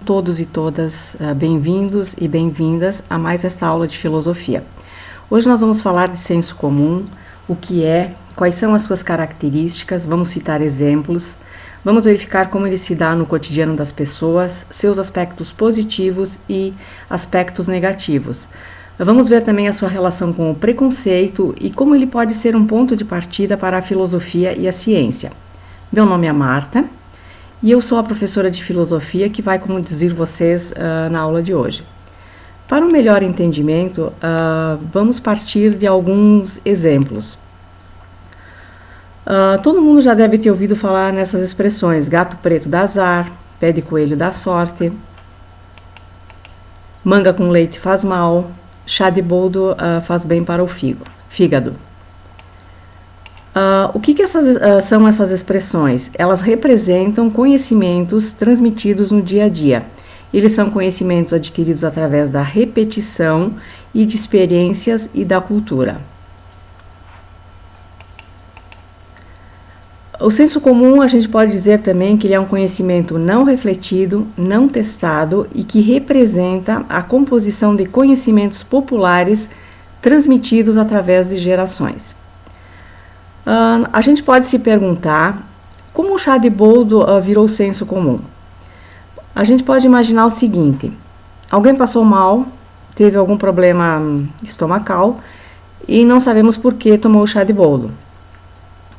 Todos e todas bem-vindos e bem-vindas a mais esta aula de filosofia. Hoje nós vamos falar de senso comum, o que é, quais são as suas características, vamos citar exemplos, vamos verificar como ele se dá no cotidiano das pessoas, seus aspectos positivos e aspectos negativos. Vamos ver também a sua relação com o preconceito e como ele pode ser um ponto de partida para a filosofia e a ciência. Meu nome é Marta. E eu sou a professora de filosofia que vai conduzir vocês na aula de hoje. Para um melhor entendimento, vamos partir de alguns exemplos. Todo mundo já deve ter ouvido falar nessas expressões: gato preto dá azar, pé de coelho dá sorte, manga com leite faz mal, chá de boldo faz bem para o fígado. O que são essas expressões? Elas representam conhecimentos transmitidos no dia a dia. Eles são conhecimentos adquiridos através da repetição e de experiências e da cultura. O senso comum, a gente pode dizer também que ele é um conhecimento não refletido, não testado e que representa a composição de conhecimentos populares transmitidos através de gerações. A gente pode se perguntar como o chá de boldo virou senso comum. A gente pode imaginar o seguinte: alguém passou mal, teve algum problema estomacal e não sabemos por que tomou o chá de boldo.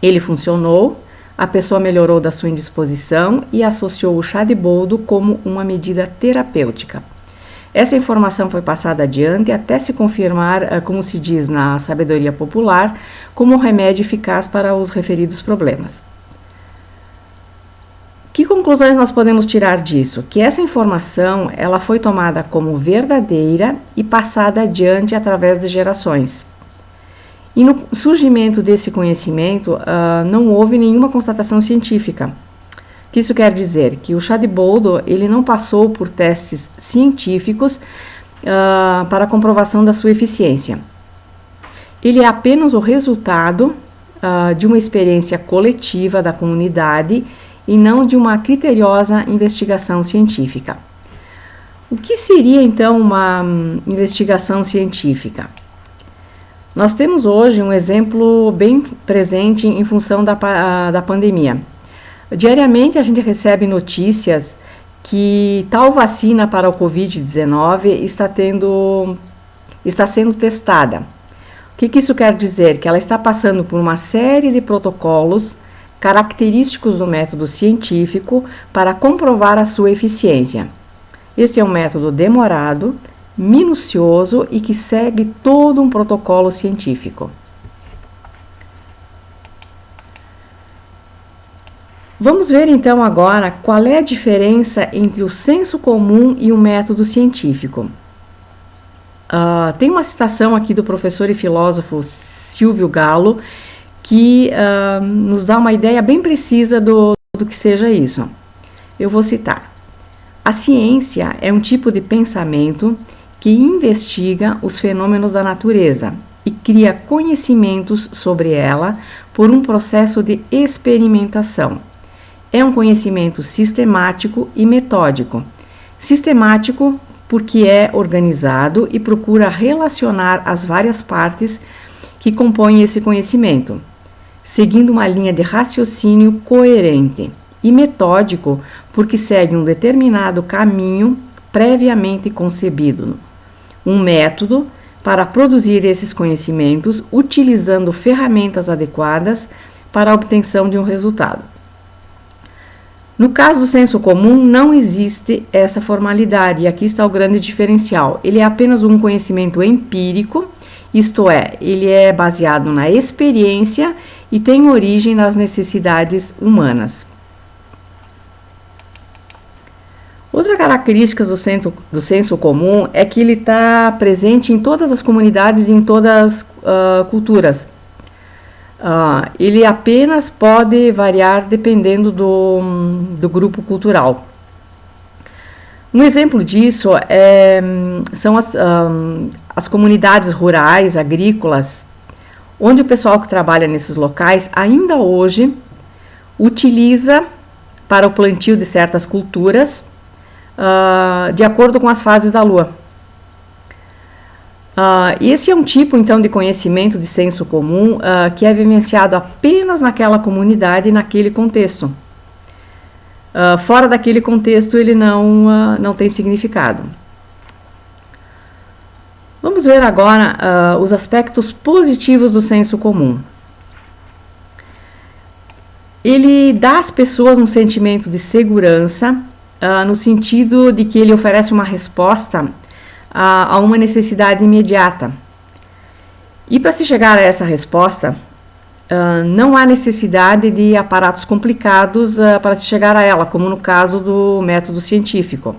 Ele funcionou, a pessoa melhorou da sua indisposição e associou o chá de boldo como uma medida terapêutica. Essa informação foi passada adiante até se confirmar, como se diz na sabedoria popular, como um remédio eficaz para os referidos problemas. Que conclusões nós podemos tirar disso? Que essa informação ela foi tomada como verdadeira e passada adiante através de gerações. E no surgimento desse conhecimento não houve nenhuma constatação científica. O que isso quer dizer? Que o chá de boldo ele não passou por testes científicos para a comprovação da sua eficiência. Ele é apenas o resultado de uma experiência coletiva da comunidade e não de uma criteriosa investigação científica. O que seria então uma investigação científica? Nós temos hoje um exemplo bem presente em função da pandemia. Diariamente a gente recebe notícias que tal vacina para o Covid-19 está sendo testada. O que isso quer dizer? Que ela está passando por uma série de protocolos característicos do método científico para comprovar a sua eficiência. Esse é um método demorado, minucioso e que segue todo um protocolo científico. Vamos ver então agora qual é a diferença entre o senso comum e o método científico. Tem uma citação aqui do professor e filósofo Silvio Galo que nos dá uma ideia bem precisa do que seja isso. Eu vou citar: a ciência é um tipo de pensamento que investiga os fenômenos da natureza e cria conhecimentos sobre ela por um processo de experimentação. É um conhecimento sistemático e metódico. Sistemático porque é organizado e procura relacionar as várias partes que compõem esse conhecimento, seguindo uma linha de raciocínio coerente. E metódico porque segue um determinado caminho previamente concebido. Um método para produzir esses conhecimentos utilizando ferramentas adequadas para a obtenção de um resultado. No caso do senso comum, não existe essa formalidade, e aqui está o grande diferencial. Ele é apenas um conhecimento empírico, isto é, ele é baseado na experiência e tem origem nas necessidades humanas. Outra característica do senso comum é que ele está presente em todas as comunidades e em todas as culturas. Ele apenas pode variar dependendo do grupo cultural. Um exemplo disso são as comunidades rurais, agrícolas, onde o pessoal que trabalha nesses locais ainda hoje utiliza para o plantio de certas culturas de acordo com as fases da Lua. Esse é um tipo, então, de conhecimento de senso comum que é vivenciado apenas naquela comunidade e naquele contexto. Fora daquele contexto, ele não tem significado. Vamos ver agora os aspectos positivos do senso comum. Ele dá às pessoas um sentimento de segurança, no sentido de que ele oferece uma resposta a uma necessidade imediata. E para se chegar a essa resposta, não há necessidade de aparatos complicados para se chegar a ela, como no caso do método científico.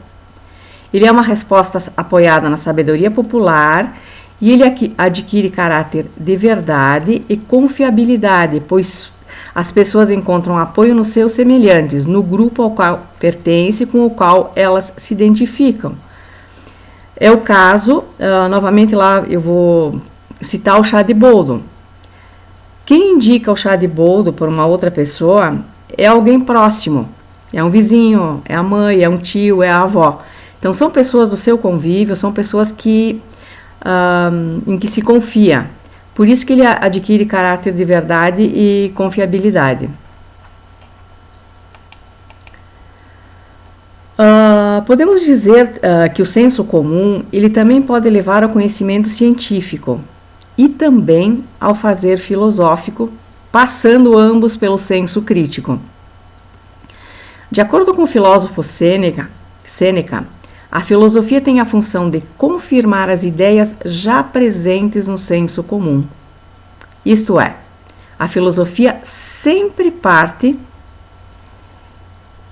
Ele é uma resposta apoiada na sabedoria popular e ele adquire caráter de verdade e confiabilidade, pois as pessoas encontram apoio nos seus semelhantes, no grupo ao qual pertence, com o qual elas se identificam. É o caso, novamente lá eu vou citar o chá de boldo. Quem indica o chá de boldo por uma outra pessoa é alguém próximo, é um vizinho, é a mãe, é um tio, é a avó. Então são pessoas do seu convívio, são pessoas em que se confia. Por isso que ele adquire caráter de verdade e confiabilidade. Podemos dizer que o senso comum ele também pode levar ao conhecimento científico e também ao fazer filosófico, passando ambos pelo senso crítico. De acordo com o filósofo Sêneca, a filosofia tem a função de confirmar as ideias já presentes no senso comum. Isto é, a filosofia sempre parte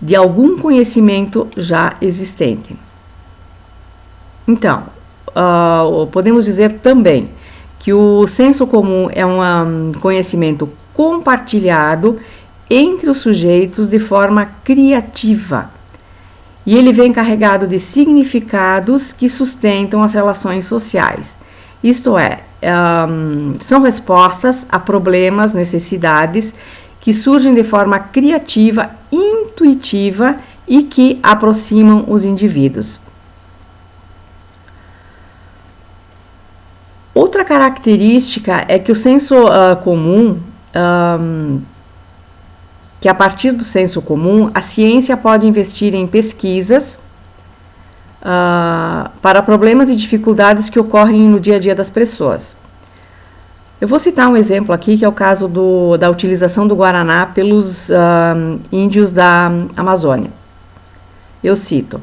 de algum conhecimento já existente. Então, podemos dizer também que o senso comum é um conhecimento compartilhado entre os sujeitos de forma criativa. E ele vem carregado de significados que sustentam as relações sociais. Isto é, são respostas a problemas, necessidades que surgem de forma criativa, intuitiva e que aproximam os indivíduos. Outra característica é que o senso comum, que a partir do senso comum, a ciência pode investir em pesquisas para problemas e dificuldades que ocorrem no dia a dia das pessoas. Eu vou citar um exemplo aqui, que é o caso da utilização do Guaraná pelos índios da Amazônia. Eu cito: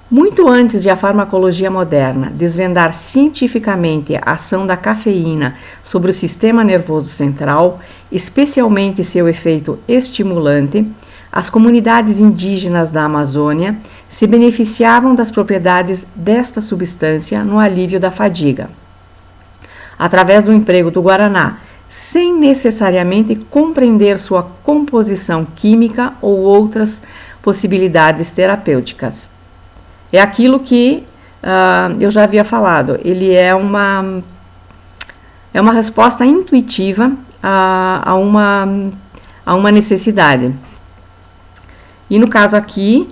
muito antes de a farmacologia moderna desvendar cientificamente a ação da cafeína sobre o sistema nervoso central, especialmente seu efeito estimulante, as comunidades indígenas da Amazônia se beneficiavam das propriedades desta substância no alívio da fadiga, através do emprego do Guaraná, sem necessariamente compreender sua composição química ou outras possibilidades terapêuticas. É aquilo que eu já havia falado, ele é uma resposta intuitiva a uma necessidade. E no caso aqui,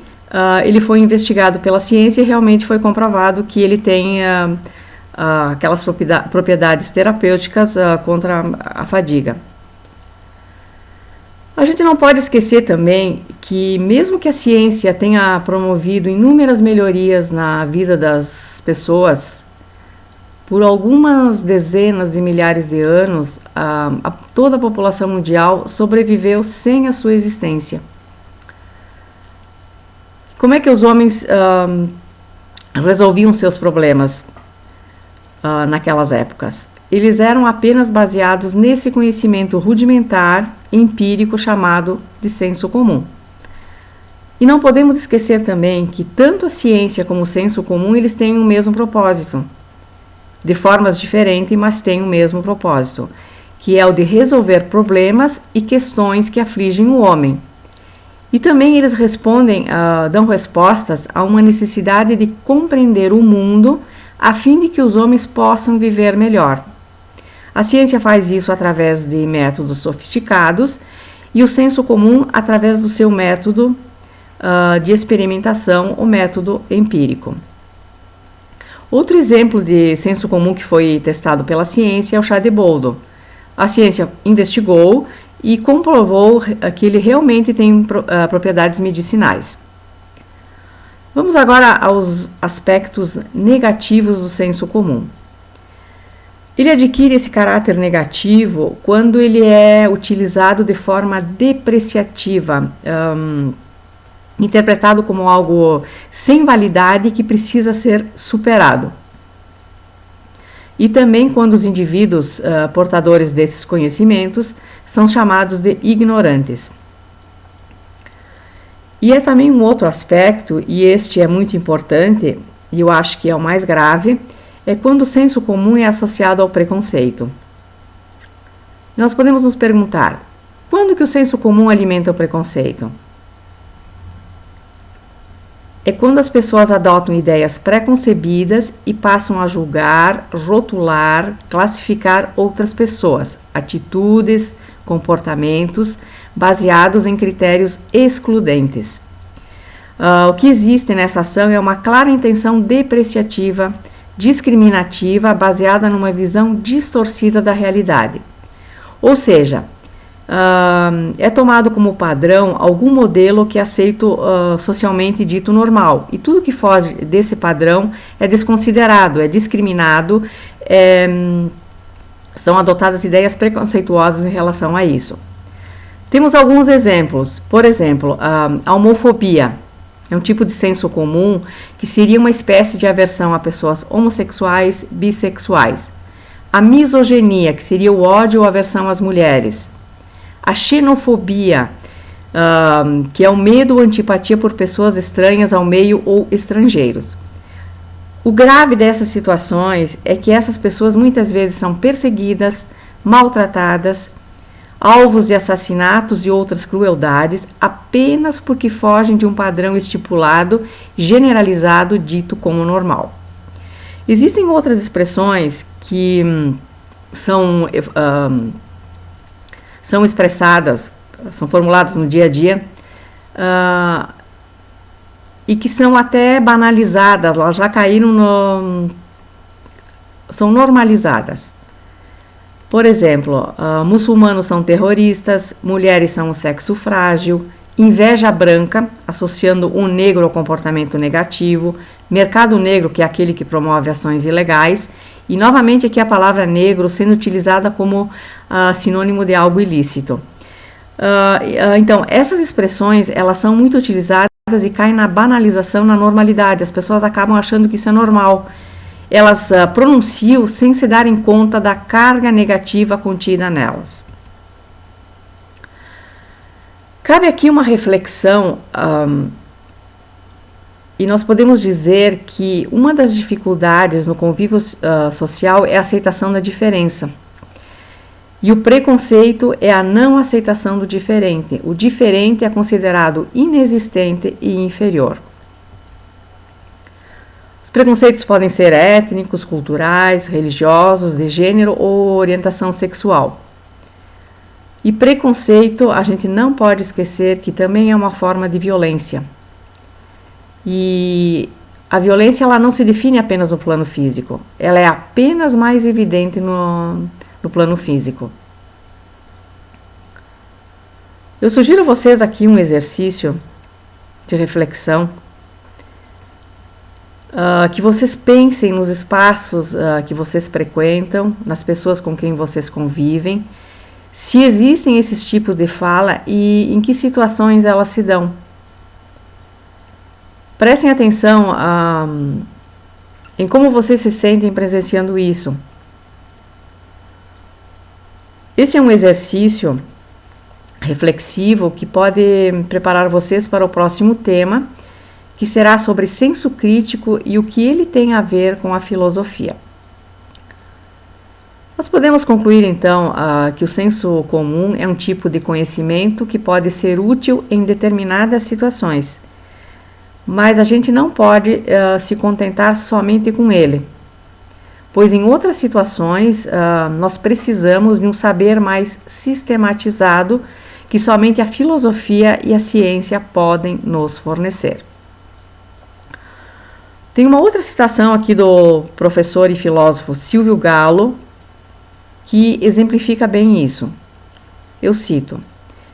ele foi investigado pela ciência e realmente foi comprovado que ele tem aquelas propriedades terapêuticas contra a fadiga. A gente não pode esquecer também que, mesmo que a ciência tenha promovido inúmeras melhorias na vida das pessoas, por algumas dezenas de milhares de anos, toda a população mundial sobreviveu sem a sua existência. Como é que os homens resolviam seus problemas naquelas épocas? Eles eram apenas baseados nesse conhecimento rudimentar, empírico, chamado de senso comum. E não podemos esquecer também que tanto a ciência como o senso comum, eles têm o mesmo propósito, de formas diferentes, mas têm o mesmo propósito, que é o de resolver problemas e questões que afligem o homem. E também eles dão respostas a uma necessidade de compreender o mundo a fim de que os homens possam viver melhor. A ciência faz isso através de métodos sofisticados e o senso comum através do seu método de experimentação, o método empírico. Outro exemplo de senso comum que foi testado pela ciência é o chá de boldo. A ciência investigou e comprovou que ele realmente tem propriedades medicinais. Vamos agora aos aspectos negativos do senso comum. Ele adquire esse caráter negativo quando ele é utilizado de forma depreciativa, interpretado como algo sem validade que precisa ser superado. E também quando os indivíduos portadores desses conhecimentos são chamados de ignorantes. E é também um outro aspecto, e este é muito importante, e eu acho que é o mais grave, é quando o senso comum é associado ao preconceito. Nós podemos nos perguntar, quando que o senso comum alimenta o preconceito? É quando as pessoas adotam ideias pré-concebidas e passam a julgar, rotular, classificar outras pessoas, atitudes, comportamentos, baseados em critérios excludentes. O que existe nessa ação é uma clara intenção depreciativa, discriminativa, baseada numa visão distorcida da realidade. Ou seja, é tomado como padrão algum modelo que é aceito socialmente dito normal, e tudo que foge desse padrão é desconsiderado, é discriminado, são adotadas ideias preconceituosas em relação a isso. Temos alguns exemplos. Por exemplo, a homofobia é um tipo de senso comum que seria uma espécie de aversão a pessoas homossexuais, bissexuais. A misoginia, que seria o ódio ou aversão às mulheres. A xenofobia, que é o medo ou antipatia por pessoas estranhas ao meio ou estrangeiros. O grave dessas situações é que essas pessoas muitas vezes são perseguidas, maltratadas, alvos de assassinatos e outras crueldades apenas porque fogem de um padrão estipulado, generalizado, dito como normal. Existem outras expressões que são expressadas, são formuladas no dia a dia e que são até banalizadas, elas já caíram são normalizadas. Por exemplo, muçulmanos são terroristas, mulheres são o sexo frágil, inveja branca, associando o negro ao comportamento negativo, mercado negro, que é aquele que promove ações ilegais, e novamente aqui a palavra negro sendo utilizada como sinônimo de algo ilícito. Então, essas expressões, elas são muito utilizadas e caem na banalização, na normalidade, as pessoas acabam achando que isso é normal. Elas pronunciam sem se darem conta da carga negativa contida nelas. Cabe aqui uma reflexão, e nós podemos dizer que uma das dificuldades no convívio social é a aceitação da diferença. E o preconceito é a não aceitação do diferente. O diferente é considerado inexistente e inferior. Preconceitos podem ser étnicos, culturais, religiosos, de gênero ou orientação sexual. E preconceito, a gente não pode esquecer que também é uma forma de violência. E a violência, ela não se define apenas no plano físico, ela é apenas mais evidente no plano físico. Eu sugiro a vocês aqui um exercício de reflexão, que vocês pensem nos espaços que vocês frequentam, nas pessoas com quem vocês convivem, se existem esses tipos de fala e em que situações elas se dão. Prestem atenção em como vocês se sentem presenciando isso. Esse é um exercício reflexivo que pode preparar vocês para o próximo tema, que será sobre senso crítico e o que ele tem a ver com a filosofia. Nós podemos concluir, então, que o senso comum é um tipo de conhecimento que pode ser útil em determinadas situações, mas a gente não pode se contentar somente com ele, pois em outras situações nós precisamos de um saber mais sistematizado que somente a filosofia e a ciência podem nos fornecer. Tem uma outra citação aqui do professor e filósofo Silvio Galo, que exemplifica bem isso. Eu cito: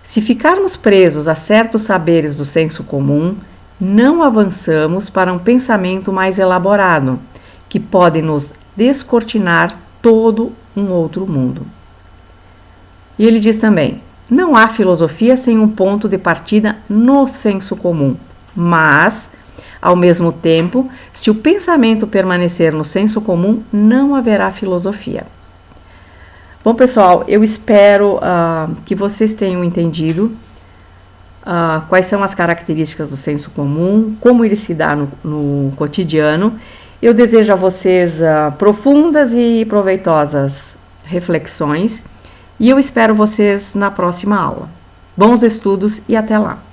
se ficarmos presos a certos saberes do senso comum, não avançamos para um pensamento mais elaborado, que pode nos descortinar todo um outro mundo. E ele diz também: não há filosofia sem um ponto de partida no senso comum, mas, ao mesmo tempo, se o pensamento permanecer no senso comum, não haverá filosofia. Bom, pessoal, eu espero que vocês tenham entendido quais são as características do senso comum, como ele se dá no cotidiano. Eu desejo a vocês profundas e proveitosas reflexões e eu espero vocês na próxima aula. Bons estudos e até lá!